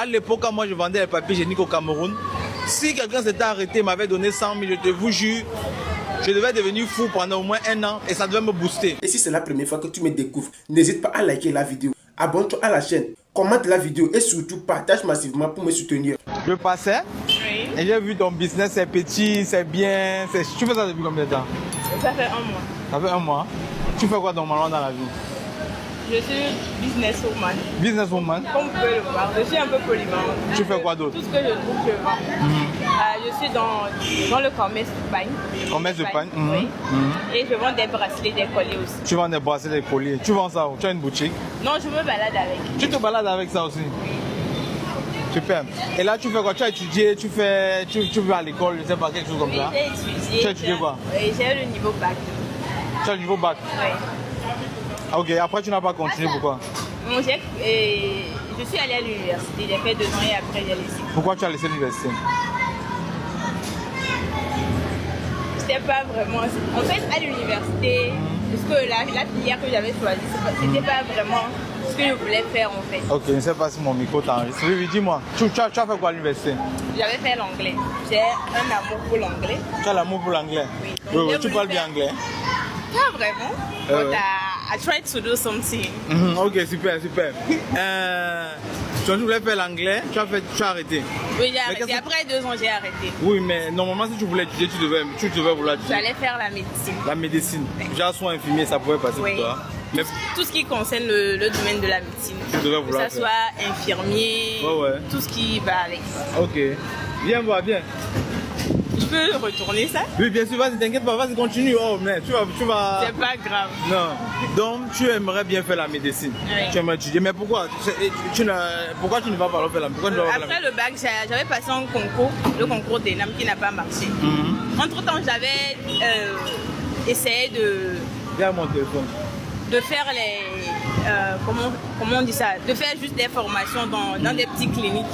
À l'époque, quand moi je vendais les papiers hygiéniques au Cameroun, si quelqu'un s'était arrêté et m'avait donné 100 000, je te vous jure, je devais devenir fou pendant au moins 1 an et ça devait me booster. Et si c'est la première fois que tu me découvres, n'hésite pas à liker la vidéo, abonne-toi à la chaîne, commente la vidéo et surtout partage massivement pour me soutenir. Je passais et j'ai vu ton business, c'est petit, c'est bien. Tu fais ça depuis combien de temps? Ça fait 1 mois. Ça fait 1 mois. Tu fais quoi normalement dans la vie? Je suis businesswoman. Businesswoman? Comme vous pouvez le voir, je suis un peu polyvalente. Tu fais quoi d'autre? Tout ce que je trouve, je vends. Je suis dans le commerce de pagne. Commerce de pagne? Oui. Et je vends des bracelets, des colliers aussi. Tu vends des bracelets, des colliers. Tu vends ça où? Tu as une boutique? Non, je me balade avec. Tu te balades avec ça aussi? Super. Et là, tu fais quoi? Tu as étudié, tu vas à l'école, je sais pas, quelque chose comme ça? Oui, j'ai étudié. Tu as étudié quoi? Oui, j'ai le niveau bac. Tu as le niveau bac? Oui. Ok, après tu n'as pas continué, pourquoi? Je suis allée à l'université, j'ai fait 2 ans et après j'ai laissé. Pourquoi tu as laissé l'université? C'était pas vraiment... En fait, à l'université, parce que la filière que j'avais choisie, c'était pas vraiment ce que je voulais faire en fait. Ok, je ne sais pas si mon micro t'enregistre. Oui, dis-moi, tu as fait quoi à l'université? J'avais fait l'anglais. J'ai un amour pour l'anglais. Tu as l'amour pour l'anglais? Oui. Oui, tu parles bien anglais? Pas vraiment. But I tried to do something. Ok, super. Tu voulais faire l'anglais, tu as arrêté. Oui, j'ai arrêté. Après 2 ans, j'ai arrêté. Oui, mais normalement, si tu voulais étudier, tu devais vouloir étudier. J'allais faire la médecine. La médecine. Déjà, soins infirmiers, ça pouvait passer pour toi. Mais tout ce qui concerne le domaine de la médecine. tu devais vouloir que ce soit infirmier, tout ce qui va avec. Ok. Viens voir, viens. Je peux retourner ça? Oui, bien sûr, vas-y, t'inquiète pas, vas-y, continue. Oh, mais tu vas... C'est pas grave. Non. Donc, tu aimerais bien faire la médecine. Oui. Tu aimerais étudier. Mais pourquoi pourquoi tu ne vas pas faire la médecine? Après le bac, j'avais passé un concours, le concours d'ENAM qui n'a pas marché. Entre-temps, j'avais essayé Viens à mon téléphone. de faire comment on dit ça, de faire juste des formations dans des petites cliniques.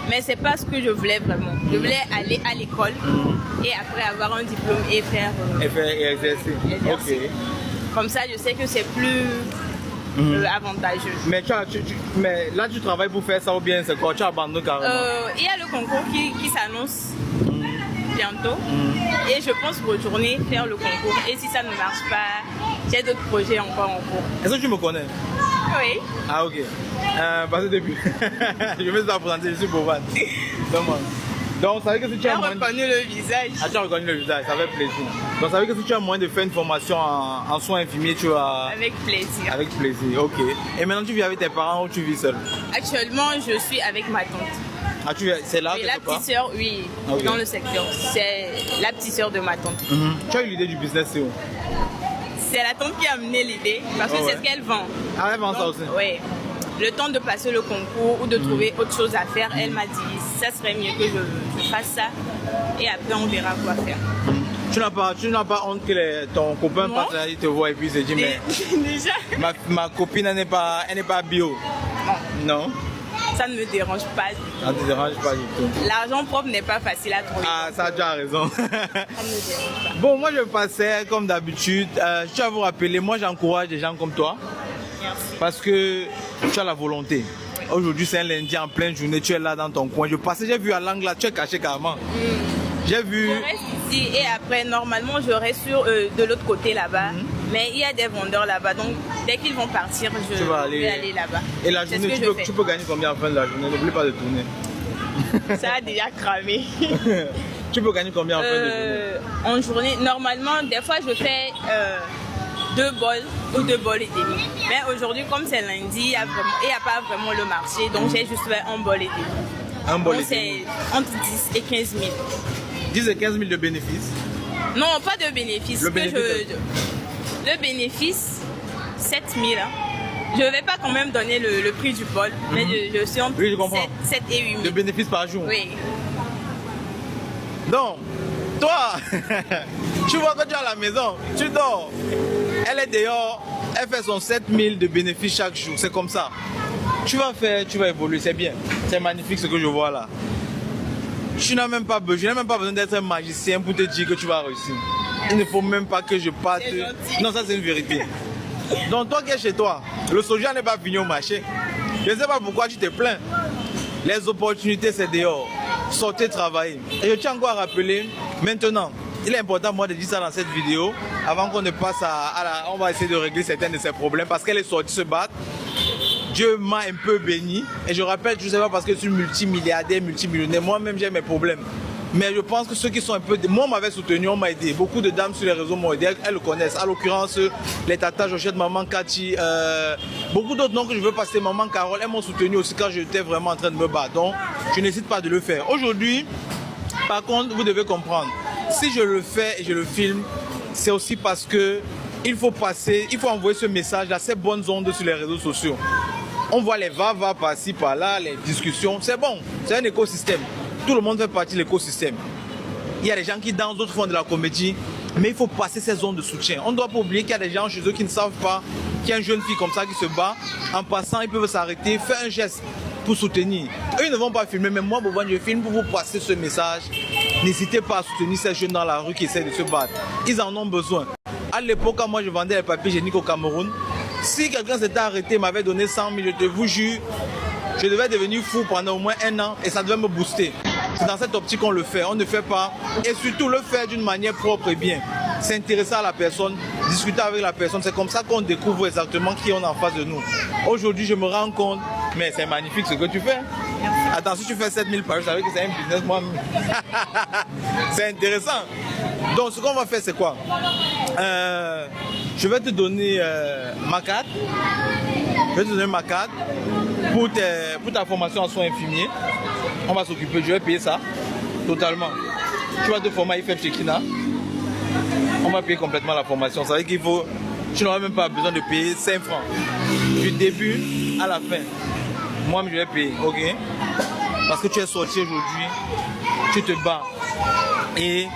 Mais c'est pas ce que je voulais vraiment. Je voulais aller à l'école et après avoir un diplôme et faire exercer. Ok. Comme ça, je sais que c'est plus avantageux. Mais là, tu travailles pour faire ça ou bien c'est quoi? Tu abandonnes carrément? Il y a le concours qui s'annonce bientôt et je pense retourner faire le concours. Et si ça ne marche pas, j'ai d'autres projets encore en cours. Est-ce que tu me connais? Oui. Ah, ok. Parce que depuis, je vais te présenter, je suis Bovan. Donc, ça veut dire que si tu as reconnu le visage. Ah, tu as reconnu le visage, ça fait plaisir. Donc, ça veut dire que si tu as moyen de faire une formation en soins infirmiers, tu vas... Avec plaisir. Avec plaisir, ok. Et maintenant, tu vis avec tes parents ou tu vis seul? Actuellement, je suis avec ma tante. Ah, c'est là? Oui, la petite sœur, oui, okay. Dans le secteur. C'est la petite sœur de ma tante. Tu as eu l'idée du business, c'est où? C'est la tante qui a amené l'idée, parce que c'est ce qu'elle vend. Ah, elle vend ça aussi? Oui. Le temps de passer le concours ou de trouver autre chose à faire, elle m'a dit, ça serait mieux que je fasse ça. Et après, on verra quoi faire. Tu n'as pas honte que ton copain passe là, il te voit et puis il se dit, mais déjà ma copine, elle n'est pas bio. Non. Ça ne me dérange pas du tout. Ça ne te dérange pas du tout. L'argent propre n'est pas facile à trouver. Ah, ça, tu as raison. Ça ne me dérange pas. Bon, moi je passais comme d'habitude. Je tiens à vous rappeler, moi j'encourage des gens comme toi. Merci. Parce que tu as la volonté. Aujourd'hui c'est un lundi en pleine journée, tu es là dans ton coin. Je passais, j'ai vu à l'angle là, tu es caché carrément. J'ai vu... Je reste ici et après normalement je reste de l'autre côté là-bas. Mais il y a des vendeurs là-bas, donc dès qu'ils vont partir, je vais aller là-bas. Et la journée, tu peux gagner combien en fin de la journée? N'oublie pas de tourner. Ça a déjà cramé. Tu peux gagner combien en fin de journée? En journée, normalement, des fois je fais 2 bols ou 2 bols et demi. Mais aujourd'hui, comme c'est lundi, il n'y a pas vraiment le marché, donc j'ai juste fait 1 bol et demi. Un bol et demi. C'est entre 10 et 15 000. 10 et 15 000 de bénéfices? Non, pas de bénéfices. Le bénéfice, 7 000. Hein. Je ne vais pas quand même donner le prix du bol, mais je suis entre 7 et 8 000. De bénéfices par jour? Oui. Donc, toi, tu vois que tu es à la maison, tu dors. Elle est dehors, elle fait son 7 000 de bénéfices chaque jour, c'est comme ça. Tu vas évoluer, c'est bien. C'est magnifique ce que je vois là. Je n'ai même pas besoin d'être un magicien pour te dire que tu vas réussir. Il ne faut même pas que je parte. Non, ça c'est une vérité. Donc toi qui es chez toi, le soja n'est pas fini au marché. Je ne sais pas pourquoi tu te plains. Les opportunités, c'est dehors. Sortez travailler. Et je tiens encore à rappeler, maintenant, il est important moi de dire ça dans cette vidéo, avant qu'on ne passe on va essayer de régler certains de ces problèmes, parce qu'elle est sortie se battre. Dieu m'a un peu béni. Et je rappelle, je ne sais pas parce que je suis multimilliardaire, multimillionnaire, moi-même j'ai mes problèmes. Mais je pense que ceux qui sont un peu... Moi, on m'avait soutenu, on m'a aidé. Beaucoup de dames sur les réseaux m'ont aidé, elles le connaissent. À l'occurrence, les Tata Jochette, Maman Cathy, beaucoup d'autres noms que je veux passer, Maman Carole, elles m'ont soutenu aussi quand j'étais vraiment en train de me battre. Donc, je n'hésite pas de le faire. Aujourd'hui, par contre, vous devez comprendre, si je le fais et je le filme, c'est aussi parce que il faut envoyer ce message à ces bonnes ondes sur les réseaux sociaux. On voit les va-va par-ci, par-là, les discussions. C'est bon, c'est un écosystème. Tout le monde fait partie de l'écosystème. Il y a des gens qui dansent, d'autres font de la comédie. Mais il faut passer ces zones de soutien. On ne doit pas oublier qu'il y a des gens chez eux qui ne savent pas qu'il y a une jeune fille comme ça qui se bat. En passant, ils peuvent s'arrêter, faire un geste pour soutenir. Eux, ils ne vont pas filmer, mais moi, Boban, je filme pour vous passer ce message. N'hésitez pas à soutenir ces jeunes dans la rue qui essaient de se battre. Ils en ont besoin. À l'époque, quand moi je vendais les papiers hygiéniques au Cameroun, si quelqu'un s'était arrêté, m'avait donné 100 000, je vous jure, je devais devenir fou pendant au moins 1 an et ça devait me booster. C'est dans cette optique qu'on le fait, on ne fait pas. Et surtout le faire d'une manière propre et bien. S'intéresser à la personne, discuter avec la personne, c'est comme ça qu'on découvre exactement qui on a en face de nous. Aujourd'hui, je me rends compte, mais c'est magnifique ce que tu fais. Attends, si tu fais 7 000 par jour, ça veut dire que c'est un business moi. C'est intéressant. Donc ce qu'on va faire, c'est quoi? Je vais te donner ma carte. Je vais te donner ma carte pour ta formation en soins infirmiers. On va s'occuper, je vais payer ça totalement. Tu vas te former à IFEP Chekina. On va payer complètement la formation. Ça veut dire qu'il faut, tu n'auras même pas besoin de payer 5 francs. Du début à la fin. Moi, je vais payer, ok? Parce que tu es sorti aujourd'hui, tu te bats et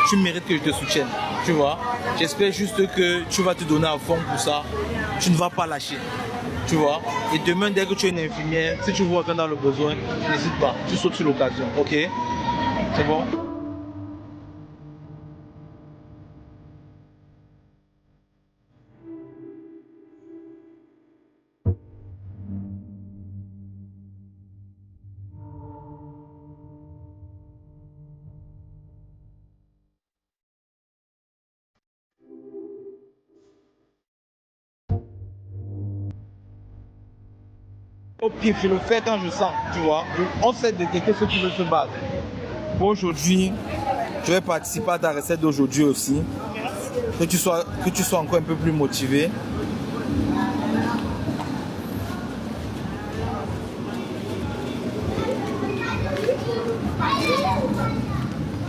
tu mérites que je te soutienne. Tu vois? J'espère juste que tu vas te donner à fond pour ça. Tu ne vas pas lâcher. Tu vois? Et demain, dès que tu es une infirmière, si tu vois quelqu'un dans le besoin, n'hésite pas. Tu sautes sur l'occasion. Ok? C'est bon? Au pire, je le fais quand je sens, tu vois. On sait détecter ceux qui veulent se battre. Pour aujourd'hui, je vais participer à ta recette d'aujourd'hui aussi. Que tu sois encore un peu plus motivé.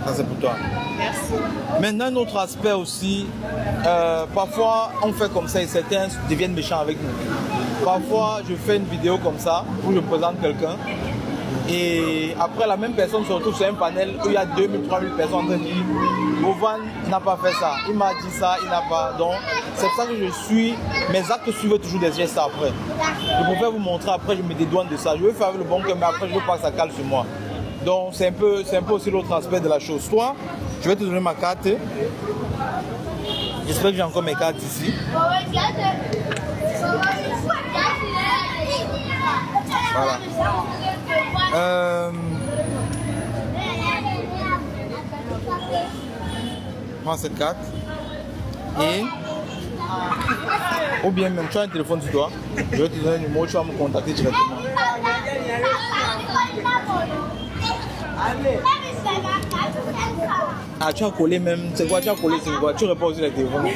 Ça c'est pour toi. Merci. Maintenant, un autre aspect aussi, parfois on fait comme ça et certains deviennent méchants avec nous. Parfois, je fais une vidéo comme ça où je présente quelqu'un et après la même personne se retrouve sur un panel où il y a 2000, 3000 personnes en train de dire Bovan n'a pas fait ça, il m'a dit ça, il n'a pas. Donc, c'est pour ça que mes actes suivent toujours des gestes après. Je préfère vous montrer après, je me dédouane de ça. Je veux faire avec le bon cœur, mais après, je veux pas que ça cale sur moi. Donc, c'est un peu aussi l'autre aspect de la chose. Toi, je vais te donner ma carte. J'espère que j'ai encore mes cartes ici. Voilà. Prends cette carte. Et ou bien même tu as un téléphone sur toi. Je vais te donner un numéro, tu vas me contacter directement. Ah, tu as collé même. C'est quoi? Tu as collé, c'est quoi? Tu réponds aussi les téléphones.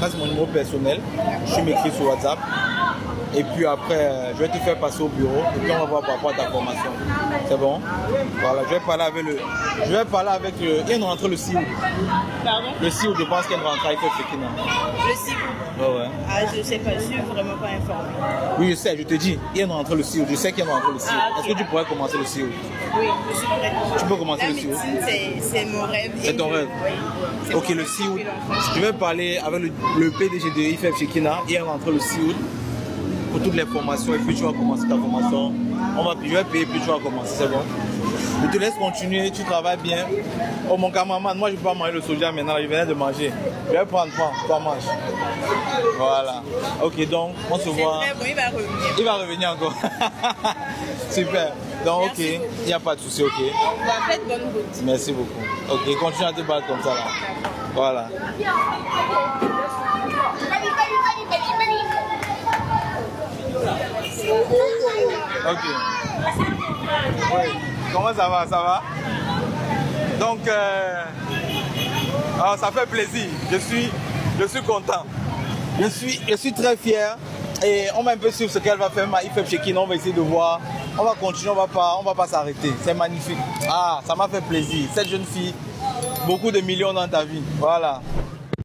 Ça c'est mon numéro personnel. Je m'écris sur WhatsApp. Et puis après, je vais te faire passer au bureau. Et puis on va voir par rapport à ta formation. C'est bon? Voilà, je vais parler avec le. Il y a une rentrée le 6 août. Pardon? Le 6 août, je pense qu'il y a une rentrée avec Fekina. Le 6 août. Ouais. Ah, je sais pas, je suis vraiment pas informée. Oui, je sais, je te dis. Il y a une rentrée le 6 août. Je sais qu'il y a une rentrée le 6 août. Ah, okay. Est-ce que tu pourrais commencer le 6 août? Oui, je suis prête. Tu peux commencer La le 6 août. médecine, c'est mon rêve. C'est ton rêve? Oui. Ok, le 6 août. Je vais parler avec le PDG de IFEP Chekina. Il y a une rentrée le 6 août. Pour toutes les formations et puis tu vas commencer ta formation. Je vais payer puis tu vas commencer, c'est bon? Je te laisse continuer, tu travailles bien. Oh mon cameraman, moi je ne peux pas manger le soja maintenant, je venais de manger. Je vais prendre, toi mange. Voilà. Ok, donc on se voit. C'est très bon, il va revenir. Il va revenir encore. Super. Donc ok, il n'y a pas de souci, ok. Faites bonne route. Merci beaucoup. Ok, continue à te battre comme ça là. Voilà. Ok. Oui. Comment ça va? Ça va? Donc, alors, ça fait plaisir. Je suis content. Je suis très fier. Et on va un peu suivre ce qu'elle va faire. Il fait check-in, on va essayer de voir. On va continuer, on va pas s'arrêter. C'est magnifique. Ah, ça m'a fait plaisir. Cette jeune fille, beaucoup de millions dans ta vie. Voilà.